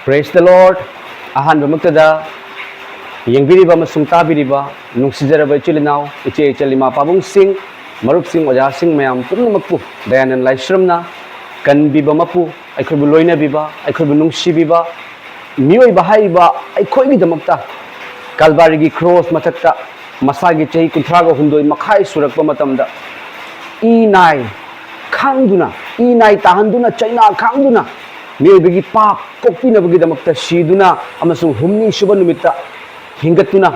Praise the Lord. Ahanba magtada yengbiriba masung tabiriba nungsijaraba ichilinau iche ichalima pabung sing marup sing oja sing mayam pumnamakpu dayanan laishramna Kanbiba Mapu aikhoibu loina biba aikhoibu nungsibiba mioi bahaiba aikhoigi damakta Calvary gi cross mathakta masagi chahi kunthraga hundoi makhai surakpa matamda inai khangduna inai tahanduna chaina khangduna mioi pap kokpinabagi damakta siduna amasung humni suba numita hingatuna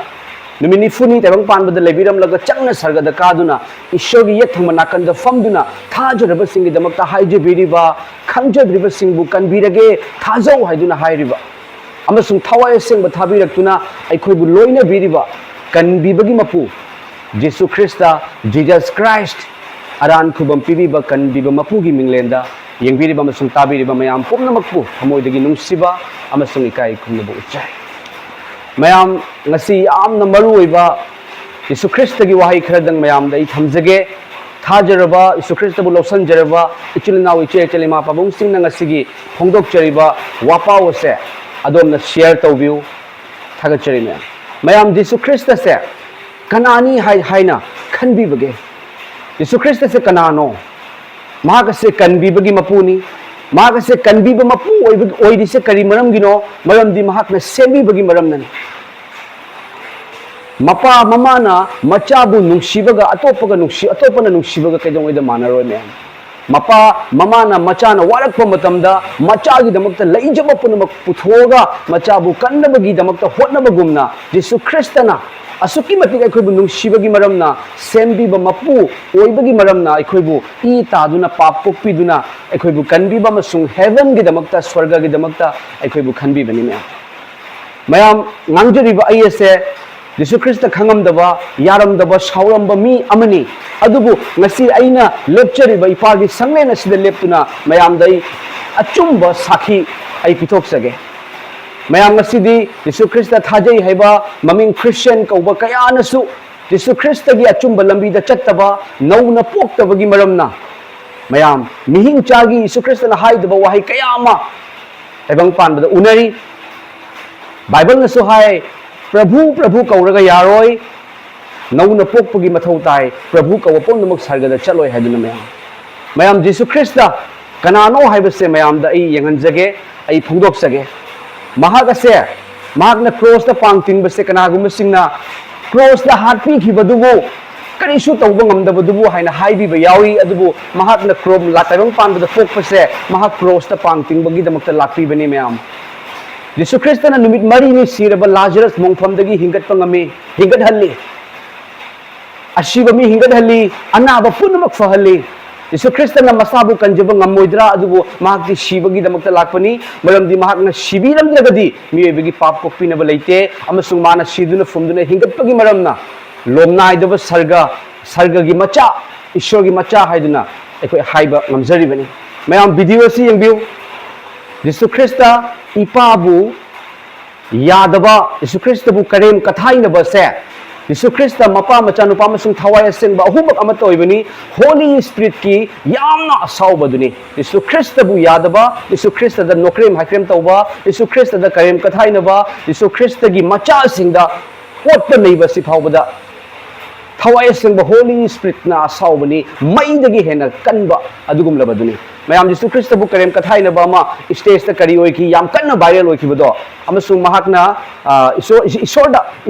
numini funi tabang panbada lebiram laga changna sargada kaduna ishogi yethang nakanda famduna thajaraba singi damakta haije biriba khangjadriba singbu kanbirage thajau haiduna hairiba amasung thawai sengba thabirakuna aikhoibu loina biriba Kanbibagi Mapu Jesu Christa Jesus Christ aran khubam pibiba Kanbiba Mapu gi minglenda yengbiriba amasung tabiriba mayam pumnamakpu hamoidagi nungsiba amasung ikai khumnabu uchai mayam ngasi yamna maru oiba Jesu Christa gi wahai khradang mayam dai thamjage thajaraba Jesu Christa bu losan jaraba ichilnaw iche chelima pabung singna ngasi gi phongdok chariba wapaw se adom share tawbiu thagachari mayam Jesu Christa se kanani haina khanbibage Jesu Christa se kanano maga se kanbibagi mapuni maga se Kanbiba Mapu oidi se kari maram gino maram di mahak na sembibagi maram nan mapa mamana machabu nungsibaga atopana nungsibaga kaidong oida manaroi me mapa mamana machana warakpa matamda machagi damakta leijaba punamak puthoga machabu kannabagi damakta hotnabagumna Jesu Christa na asuki matik aikhoibu nungsibagi maramna sembiba mapu oibagi maramna aikhoibu I taduna pap pokpiduna aikhoibu Kanbiba masung heaven gi damakta swarga gi damakta aikhoibu khanbibani mayam ngangjariba ayese Jesu Christa khangamdaba yaramdaba sauramba mi amani adubu ngasi aina lepchariba ipagi sanglena sida leptuna mayam dai achumba sakhi ai pithok mayam ngasi di Jesu Christa thajai haiba maming Christian kauba kayana su Jesu Christa gi achumba lambi da chattaba nauna poktaba gi maramna mayam mihing chagi Jesu Christa na haidaba wahai kayama ebang panbada unari Bible na so hai Prabhu kauraga yaroi nauna pokpagi mathau tai Prabhu kawa pumnamak sargada chaloi haiduna mayam Jesu Christa kanano haibase mayam da ai yenganjage ai phongdoksage mahagase mahagna cross da pangting base kanagum singna cross da hatpi khibadubu karisu tawba ngamdabadubu haina haibi ba yawi adubu mahagna krom latayong panbada pokpase mahag cross da pangting bagi damakta lakpi bani mayam Jesu Christa na numit mari ni siraba Lazarus mongfamdagi hingat pangami hingat halli ashiba mi hingat halli anaba punamak fahalli Jesu Christa na masabu kanjaba ngamoidra adubu mahagti shibagi damakta lakpani maramdi mahagna shibiram dragadi miebagi pap pokpi na balaite amasung mana siduna fumduna hingat pagi maramna lomna idaba sarga gi macha ishor gi macha haiduna ekoi haiba ngamjari bani mayam video si yengbiu Jesu Christa ipabu yadaba Jesu Christa bu karem kathaina ba se Jesu Christa mapa macha nupa masung thawai sengba ahubak amato ibani Holy Spirit ki yamna asauba duni Jesu Christa bu yadaba Jesu Christa da nokrem hakrem tauba Jesu Christa da karem kathaina ba Jesu Christa gi macha singda hotpa nei ba si phawbada thawai sengba Holy Spirit na asaubani maidagi hena kanba adugum labaduni mayam Jesu Christa bu karem kathaina ba ma stage ta kari oi ki yam kanna viral oi ki bodo amasung mahakna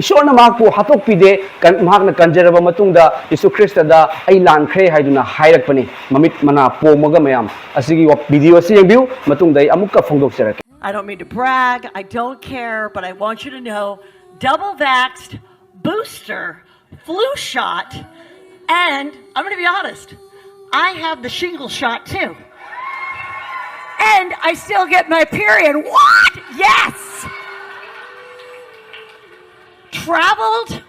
ishorna mahakpu hatok pide mahakna kanjaraba matungda Jesu Christa da ai lankhre haiduna hairakpani mamit mana pomaga mayam asigi video asi yengbiu matungda ai amukka phongdok charak I don't mean to brag, I don't care, but I want you to know double vaxxed booster flu shot, and I'm going to be honest, I have the shingle shot too. And I still get my period. What? Yes! Traveled,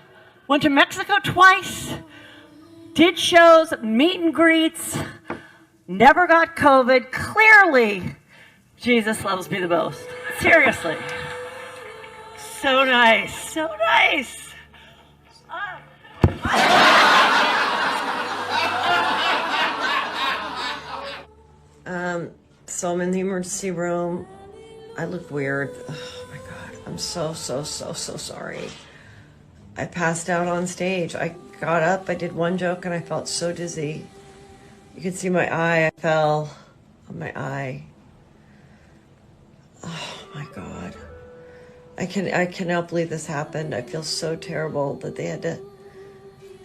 went to Mexico twice, did shows, meet and greets, never got COVID. Clearly, Jesus loves me the most. Seriously. So nice, so nice. So I'm in the emergency room. I look weird. Oh my God. I'm so sorry. I passed out on stage. I got up, I did one joke, and I felt so dizzy. You can see my eye. I fell on my eye. Oh my God. I cannot believe this happened. I feel so terrible that they had to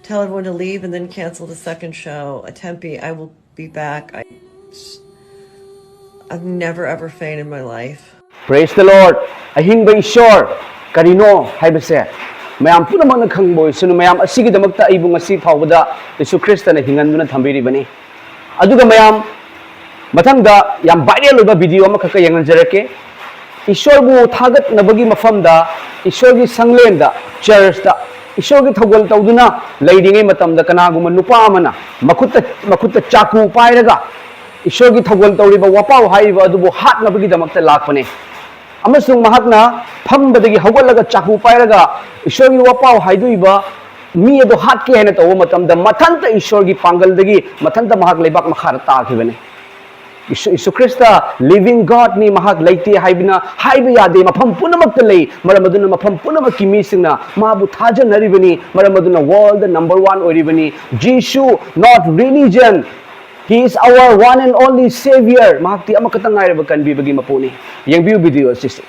tell everyone to leave and then cancel the second show at Tempe. I will be back. I've never ever fainted in my life. Praise the Lord. Ahingba Eshwor karino haibase. Mayam punamak na khangboy sunu mayam asigi damakta aibu ngasi phawbada Jesu Christa na hinganduna thambiribani. Aduga mayam mathangda yam viral oiba video ama khaka yanganjarake. Eshwor bu thagat nabagi mafamda Eshwor gi sanglenda church da Eshwor gi thogol tawduna leidingai matamda kanaguma nupa amana makutta chaku pairaga Eshwor gi thogol tawriba wapau haiba adubu hat nabagi damakta lakpane. Amasung mahakna phambadagi hawalaga chaku pairaga Eshwor gi wapau haiduiba mi ado hat ke hena tawo matamda mathanta Eshwor gi pangaldagi mathanta mahak leibak makhara takhibane. Jesu Christa living God ni mahak laiti haibina haiba yade mafam punamakta lei maramaduna mafam punamak ki misingna mabu thaja naribani maramaduna world the number 1 oribani. Jesu not religion. He is our one and only Savior. Mahak ti amakatang ngaira ba Kanbiba Mapu ni. Yang view video sis.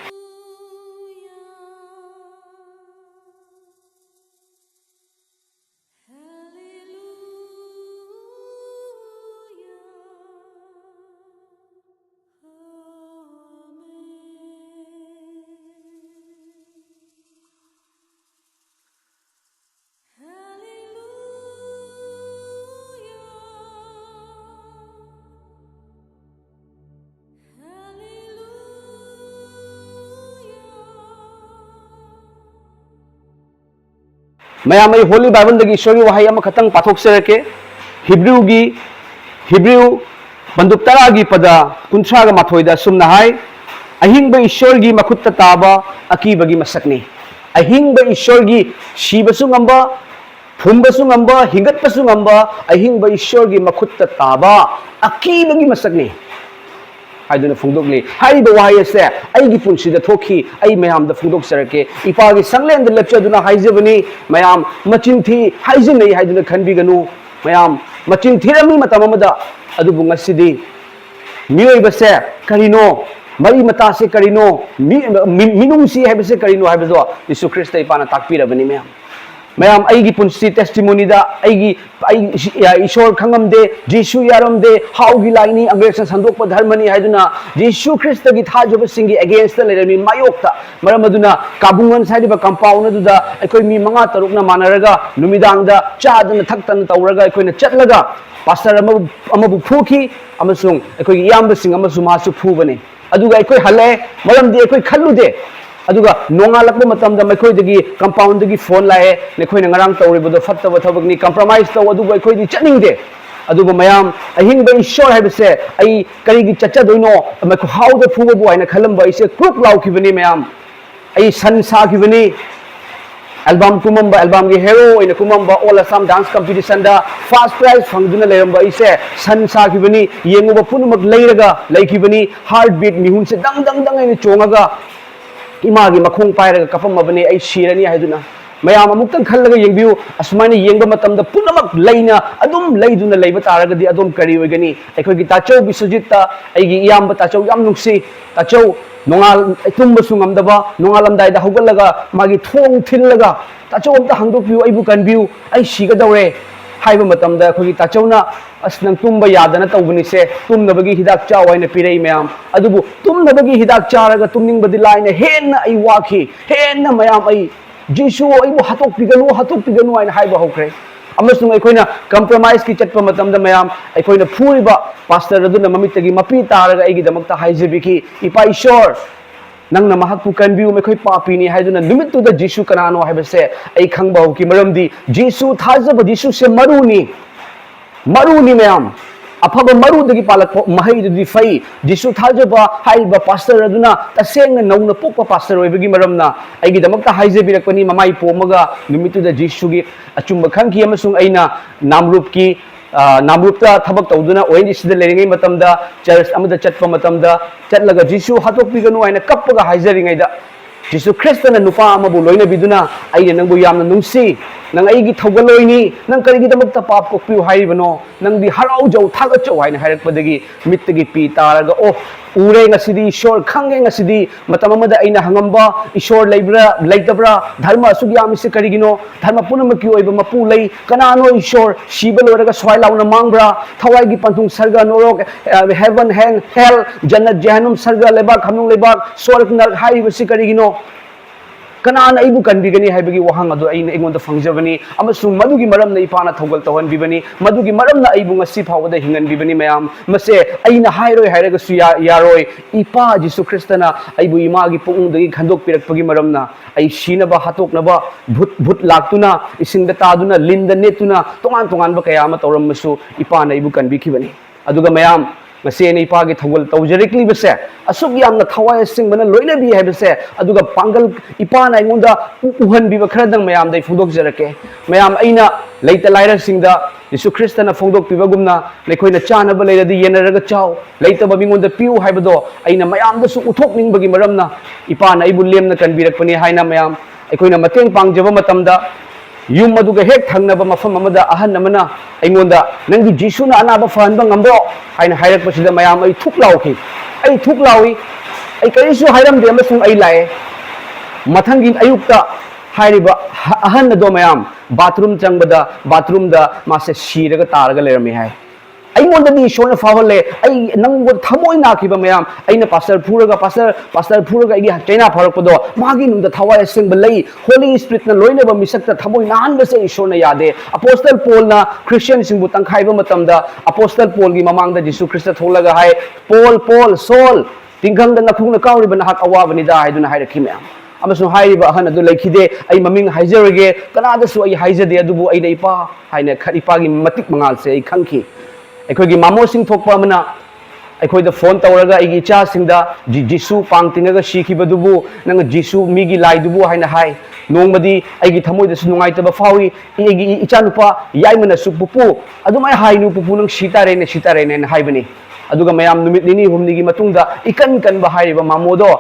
Mayam ay Holy Bible dagi Eshwor gi wahai ama khatang pathok serake Hebrew banduk tara gi pada kunthra ga mathoi da sumna hai Ahingba Eshwor gi makhutta taba akibage masakni. Ahingba Eshwor gi shibasu ngamba phumbasu ngamba hingatpasu ngamba Ahingba Eshwor gi makhutta taba akibage masakni. Aduna fungdokli haiba wahai ase aigi punsida thoki ai mayam da fungdok sarake ipagi sanglen da lepcha duna haijebani mayam machinthi haijinei haiduna khanbiganu mayam machinthi rami matamamada adubu ngasidi miyoi base karino mari mata se karino minungsi haibase karino haibazo Jesu Christa ipana takpirabani mayam aigi punsi testimony da aigi Eshwor khangamde Jesu yaramde haugi laini agression sandokpa dharmani haiduna Jesu Christa gi thajaba singi against the lerami mayokta maramaduna kabungan saidiba compound aduda aikoi mi manga tarukna manaraga numidangda chadana thaktan tawraga aikoina chatlaga pastor amabu phuki amasung aikoi yamba sing amasu masu phubane aduga aikoi hale maramdi aikoi khallude aduga nongalakba matamda makhoi dagi compound dagi phone lae nekhoi na ngarang tawribodo fattaba thabakni compromise taw aduga akhoi di chaningde aduga mayam Ahingba Eshwor haibase ai karigi chacha doino makhu hauda phuba bu aina khalamba ise crook laukibani mayam ai san sa kibani album kumamba album gi hero ina kumamba all assam dance competition da first prize phangduna leramba ise san sa kibani yenguba punumak leiraga laikibani heartbeat mihun se dang dang dang ina chongaga imagi makhong pairaga kapamabani ai shirani haiduna mayam amuktan khallaga yengbiu asmani yengba matamda punamak leina adum leiduna leiba taragadi adum kari oigani aikoi gi tachau bisujita aigi iyamba tachau yam nungsi tachau nongal tumba sungamdaba nongalamdai da hogalaga magi thong thillaga tachau amta hangdokbiu aibu kanbiu ai shiga dawre haiba matamda khoi tachauna asnang tumba yadana tawbani se tumnabagi hidak cha waina pirei mayam adubu tumnabagi hidak charaga tumning badi laina henna ai waki henna mayam ai Jesu aibu hatok piganu aina haiba hokre amasung aikoina compromise ki chatpa matamda mayam aikoina phuriba pastor aduna mamitagi mapi taraga aigi damakta haijebiki ipa Eshwor nangna mahakpu kanbiu mekhoi papi ni haiduna numittu da Jesu kanano haibase ai khangba hoki maramdi Jesu thajaba Jesu se maruni mayam afaba maru dagi palak mahai di fai Jesu thajaba haiba pastor aduna taseng nauna pokpa pastor oibagi maramna aigi damakta haijebirakpani mamai pomaga numittu da Jesu gi achumba khangki amasung aina namrup ki namrupta thabak tawduna oin isida leringai matamda church amada chatpa matamda chatlaga Jesu hatokpiganu haina kappaga haizeringai da Jesu Christa na nupa amabu loina biduna ay nangbu yamna nungsi nang ay gi thawgaloini nang karigi damakta pap kokpiu haibano nang di harau jau thaga chau haina hairakpadagi mittagi pi taraga oh ure ngasidi ishor khange ngasidi matam amada aina hangamba ishor leibra leitabra dharma sugyam se karigino dharma punamaki oiba mapu lei kanano ishor shiba loraga swai launa mangbra thawai gi panthung sarga norok heaven hell jannat jahannam sarga lebak hamnung lebak swarg nar haiba se karigino kanana ibu kanbigani haibagi wahang adu aina ingonda fangjabani amasung madugi maramna ipana thogal tawhan bibani madugi maramna aibu ngasi phawada hingan bibani mayam mase aina hairoi hairaga su yaroi ipa Jesu Christa na aibu imagi pungdagi khandok pirakpagi maramna ai shinaba hatoknaba bhut laktuna isingda taduna linda netuna tongan ba kaya ma tawram masu ipa na ibu kanbikibani aduga mayam mase nei pagi thogol tawjarikli bese asuk yamna thawai sing bana loina bi hebese aduga pangal ipana ingonda uhan bi bakradang mayam dai phudok jarake mayam aina leita laira singda Jesu Christa na phudok pibagumna lekoina chana ba leira di yenaraga chaw leita ba mingonda piu haibado aina mayam da su uthok ning bagi maramna ipana ibul lemna kanbirakpani haina mayam aikoina mateng pangjaba matamda yum maduga hek thangnaba mafam amada ahan namana aingonda nangi Jesu na anaba fahanba ngambro haina hairak pasida mayam ai thuk lauki ai thuk lawi ai kaisu hairam de amasung ai lae mathangi ayukta hairiba ahan na do mayam bathroom changbada bathroom da mase shiraga taraga lerami hai aingonda di shona fawale ai nangbo thamoi nakiba mayam aina pastor phuraga igi chaina pharakpado magi numda thawai singba lei holy spirit na loina ba misakta thamoi nan ba se ishona yade apostle paul na christian singbu tangkhaiba matamda apostle paul gi mamangda Jesu Christa tholaga hai paul Saul tinggang da nakhungna kawri ba nahak awabani da haiduna hairakhi mayam amasung hairiba ahan adu laikhide ai maming haijarage kanada su ai haijade adubu ai ipa haina kharipa gi matik mangal se ai khangki ꯑꯩꯈꯣꯏꯒꯤ ꯃꯃꯣꯁꯤꯡ ꯊꯣꯛꯄ ꯑꯃꯅ ꯑꯩꯈꯣꯏꯗ phone ꯇꯧꯔꯒ ꯑꯩꯒꯤ ꯏꯆꯥꯁꯤꯡꯗ ꯖꯤꯁꯨ ꯄꯥꯡ ꯇꯤꯡꯉꯒ ꯁꯤꯈꯤꯕꯗꯨꯕꯨ ꯅꯪ ꯖꯤꯁꯨ ꯃꯤꯒꯤ ꯂꯥꯏꯗꯨꯕꯨ ꯍꯥꯏꯅ ꯍꯥꯏ ꯅꯣꯡꯃꯗꯤ ꯑꯩꯒꯤ ꯊꯃꯣꯏꯗꯁꯨ ꯅꯨꯡꯉꯥꯏꯇꯕ ꯐꯥꯎꯏ ꯑꯩꯒꯤ ꯏꯆꯥꯅꯨꯄꯥ ꯌꯥꯏꯃꯅꯁꯨ ꯄꯨꯄꯨ ꯑꯗꯨꯃꯥꯏꯅ ꯍꯥꯏꯅꯨ ꯄꯨꯄꯨ ꯅꯪ ꯁꯤ ꯇꯥꯔꯦꯅꯦ ꯍꯥꯏꯅ ꯍꯥꯏꯕꯅꯤ ꯑꯗꯨꯒ ꯃꯌꯥꯝ ꯅꯨꯃꯤꯠ ꯅꯤꯅꯤ ꯍꯨꯝꯅꯤꯒꯤ ꯃꯇꯨꯡꯗ ꯏꯀꯟ ꯀꯟꯕ ꯍꯥꯏꯔꯤꯕ ꯃꯥꯃꯣꯗꯣ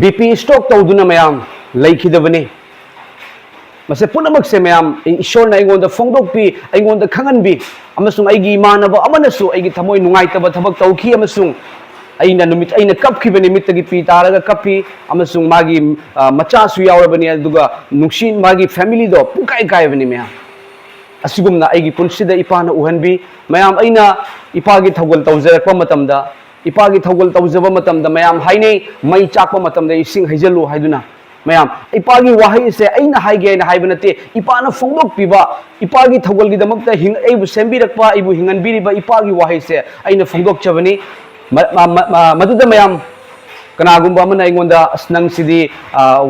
BP ꯁ꯭ꯇ꯭ꯔꯣꯛ ꯇꯧꯗꯨꯅ ꯃꯌꯥꯝ ꯂꯩꯈꯤꯗꯕꯅꯤ mase punamak se mayam ishor na ingonda phongdokpi ingonda khanganbi amasung aigi imanaba amanasu aigi thamoi nungaitaba thabak tauki amasung aina numit aina kapkhibani mittagi pi taraga kapi amasung magi macha su yawrabani aduga nungsin magi family do pukai kai bani mayam asigumna aigi punsida ipana uhanbi mayam aina ipagi thogol tawjarakpa matamda ipagi thogol tawjaba matamda mayam hainei mai chakpa matamda ising haijalu haiduna mayam ipagi wahai se aina haige na haibnate ipana phongdok piba ipagi thogol gi damakta hing aibu sembirakpa aibu hingan biriba ipagi wahai se aina phongdok chabani maduda mayam kanagumba amana ingonda asnang sidi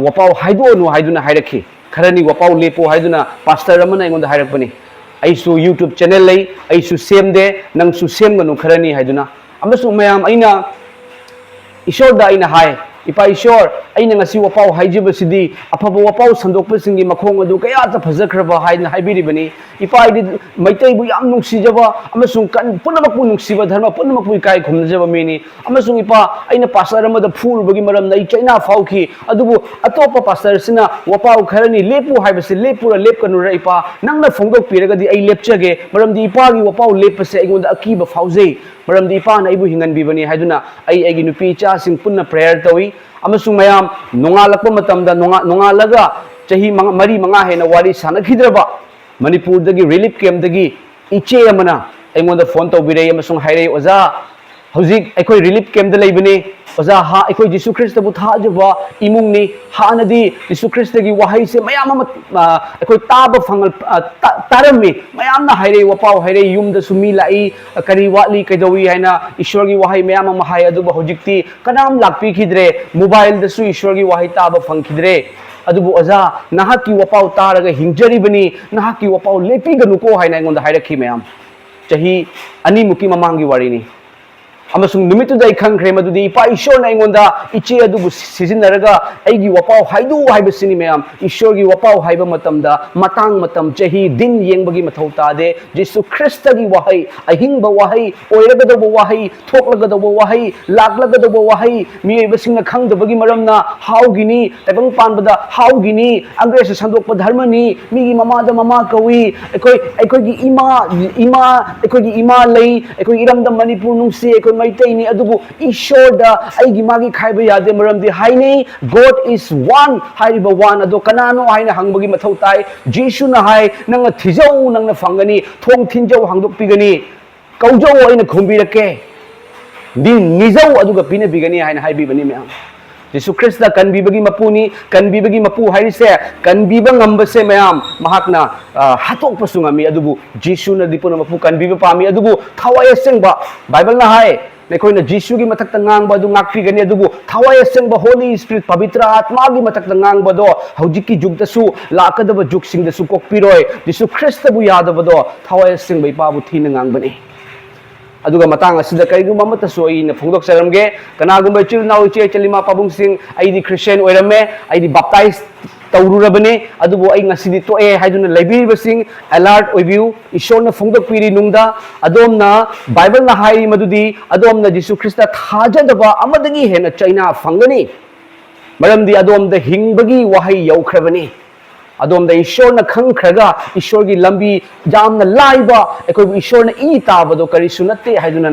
wapau haido nu haiduna hairakhi kharani wapau lepo haiduna pastor amana ingonda hairakpani aisu YouTube channel lei aisu semde nangsu semganu kharani haiduna amasu mayam aina ishorda aina hai ipa ishor aina ngasi wapau haijib sidi afaba wapau sandokpa singi makhong adu kaya ta phajakraba haina haibiribani ipa idi maitai bu yam nungsijaba amasung kan punamakpu nungsiba dharma punamakpu kai khumnajaba meni amasung ipa aina pastor amada phurubagi maram nai chaina fauki adubu atopa pastor sina wapau kharani lepu haibase lepura lepkanura ipa nangna phongdok piraga di ai lepchage maram di ipa gi wapau lepase aigonda akiba faujei maram di ipa na ibu hingan bibani haiduna ai agi nupi cha sing punna prayer tawi amasung mayam nongalakpa matamda nongalaga chahi mari manga hena wari sanakhidraba manipur dagi relief camp dagi iche amana aingonda phone tawbirei amasung hairei oza hojik aikoi relief camp da leibani oza ha aikoi Jesu Christa bu thajaba imungni hanadi Jesu Christa gi wahai se mayam aikoi taba fangal tarami mayam na hairei wapau hairei yumda sumi lai kari watli kaidawi haina ishwar gi wahai mayam ma hai adu hojikti kanam lakpi khidre mobile da su ishwar gi wahai taba fangkhidre adubu oza nahaki wapau taraga hingjari bani nahaki wapau lepi ganuko haina ingonda hairakhi mayam chahi ani muki mamangi warini amasung numitudai khangkhre madudi ipa ishor na ingonda iche adubu sizinaraga aigi wapau haidu haibasini mayam ishor gi wapau haiba matamda matang matam chahi din yengbagi mathau tade Jesu Christa gi wahai ahingba wahai oiragadaba wahai thoklagadaba wahai laklagadaba wahai miyoibasingna khangdabagi maramna haugini taibang panbada haugini angresa sandokpa dharmani migi mamada mama kawi ekoi gi ima lei ekoi iramda manipur nungsi ekoi maitai ni adubu ishorda aigi magi khaiba yade maramdi haini God is one haiba one ado kanano haina hangbagi mathau tai Jesu na hai nang thijau nang na fangani thong thinjau hangdok pigani kaujau aina khombirake din nizau aduga pina bigani haina haibi bani me Jesu Christa Kanbiba Mapu haise Kanbiba ngambase mayam mahakna hatok pasungami adubu Jesu na dipuna mapu Kanbiba pami adubu thawai sengba Bible na hai nekhoina Jesu gi mathakta ngangba adu ngakpi gani adubu thawai sengba Holy Spirit pavitra atma gi mathakta ngangba do hojiki jugda su lakadaba jugsing da su kokpiroi Jesu Christa bu yadaba do thawai sengba ipabu thina ngangbani aduga matang asida kaiguma mata so ina phungdok saramge kanagumba chil naw che chalima pabung sing aidi Christian oirame aidi baptize taururabane adubo ai ngasidi to e haiduna laibiri sing alert oibiu ishorna phungdok piri nungda adomna Bible na hai madudi adomna Jesu Christa thajadaba amadagi hena China fangani maramdi adomda hingbagi wahai yaukrabani adom da ishor na khangkhraga ishor gi lambi jamna laiba ekoi ishor na I tabado kari sunate haiduna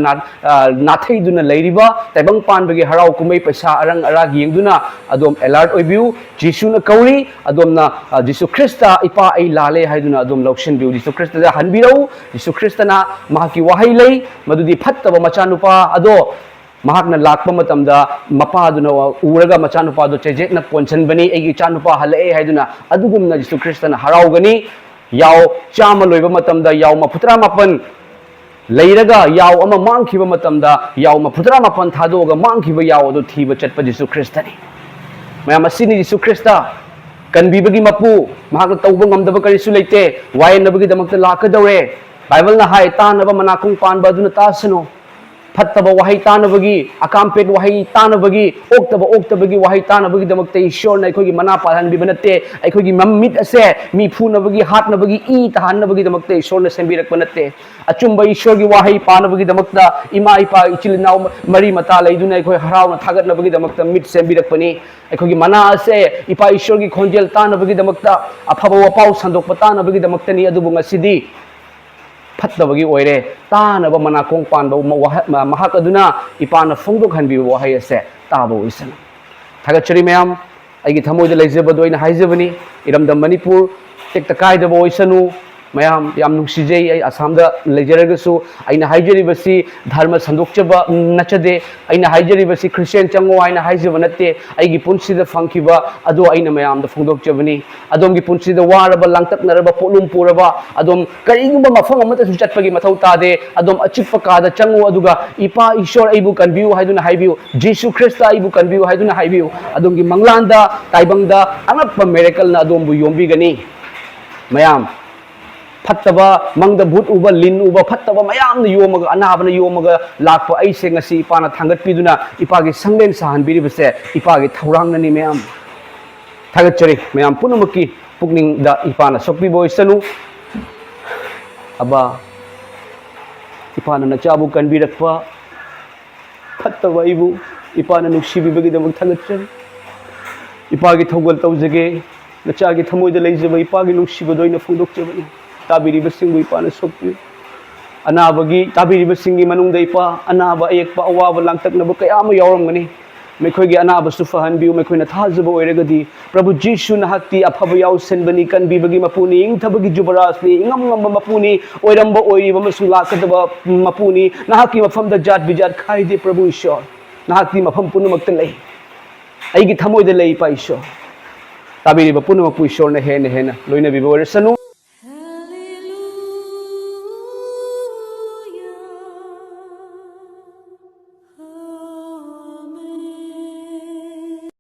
nathaiduna leiriba taibang panbagi harau kumai paisa arang arag yengduna adom alert oibiu Jesu na kouri adom na Jesu Christa ipa ai lale haiduna adom lokshin biu Jesu Christa da hanbirau Jesu Christa na mahaki wahai lei madudi phattaba machanupa ado mahakna lakpa matamda mapa aduna uraga machanupa do cheje na ponchen bani egi chanupa halae haiduna adugumna Jesu Christa na haraugani yaw chama loiba matamda yaw maputra mapan leiraga yaw ama mangkhiba matamda yaw maputra mapan thadoga mangkhiba yaw do thiba chatpa Jesu Christa ni mayam asini Jesu Christa Kanbiba Mapu mahakna tawba ngamdaba karisu leite wayanabagi damakta lakadawre Bible na hai tanaba manakung panba aduna tasano fattaba wahai tanabagi akampet wahai tanabagi oktabagi wahai tanabagi damakta ishor na aikogi mana palhan bibanate aikogi mammit ase mi phunabagi hatnabagi I tahanabagi damakta ishor na sembirakpa nate achumba ishor gi wahai panabagi damakta ima ipa ichilinaw mari mata leiduna aikoi harauna thagatnabagi damakta mit sembirakpani aikogi mana ase ipa ishor gi khonjel tanabagi damakta afaba wapau sandokpa tanabagi damakta ni adubu ngasidi phattabagi oire tanaba manakong panba mahak aduna ipana phongdok hanbi wahai ase taba oisana thagachari mayam aigi thamoida leijabado ina haijabani iramdam Manipur tekta kaidaba oisanu mayam yam nungsijei ai Assamda lejaragasu aina haijari basi dharma sandokchaba nachade aina haijari basi Christian chango aina haijaba natte aigi punsida fangkiba ado aina mayam da phongdokchabani adomgi punsida waraba langtaknaraba polum puraba adom karigumba mafang amata su chatpagi mathau tade adom achikpa kada chango aduga ipa ishor aibu kanbiu haiduna haibiu Jesu Christa aibu kanbiu haiduna haibiu adomgi manglanda taibangda angappa miracle na adombu yombi gani mayam fattaba mangda bhut uba lin uba fattaba mayam na yomaga anaba na yomaga lakpa aise ngasi ipana thangat piduna ipagi sanglen sahan biribase ipagi thaurang nani mayam thagachari mayam punamaki pukning da ipana sokpi boisanu aba ipana na chabu kanbirakpa fattaba ibu ipana nuksibibagi damak thagachari ipagi thogal tawjage nachagi thamoida leijaba ipagi nuksibado ina phungdokchabani tabiribasingbu ipana sokpi anabagi tabiribasingi manungda ipa anaba ayekpa awaba langtaknaba kayama yawramgani mekhoi anaba su fahanbiu mekhoina thajaba oiragadi Prabhu Jesu nahakti afaba yawsenbani Kanbiba Mapuni ingthabagi jubarasni ingam mapuni oiramba oiriba masung lakadaba mapuni nahaki mafamda jat bijat khaide Prabhu Ishor nahakti mafam punamakta lei aigi thamoida lei pa Ishor tabiriba punamakpu Ishor na hena loina biba oirsanu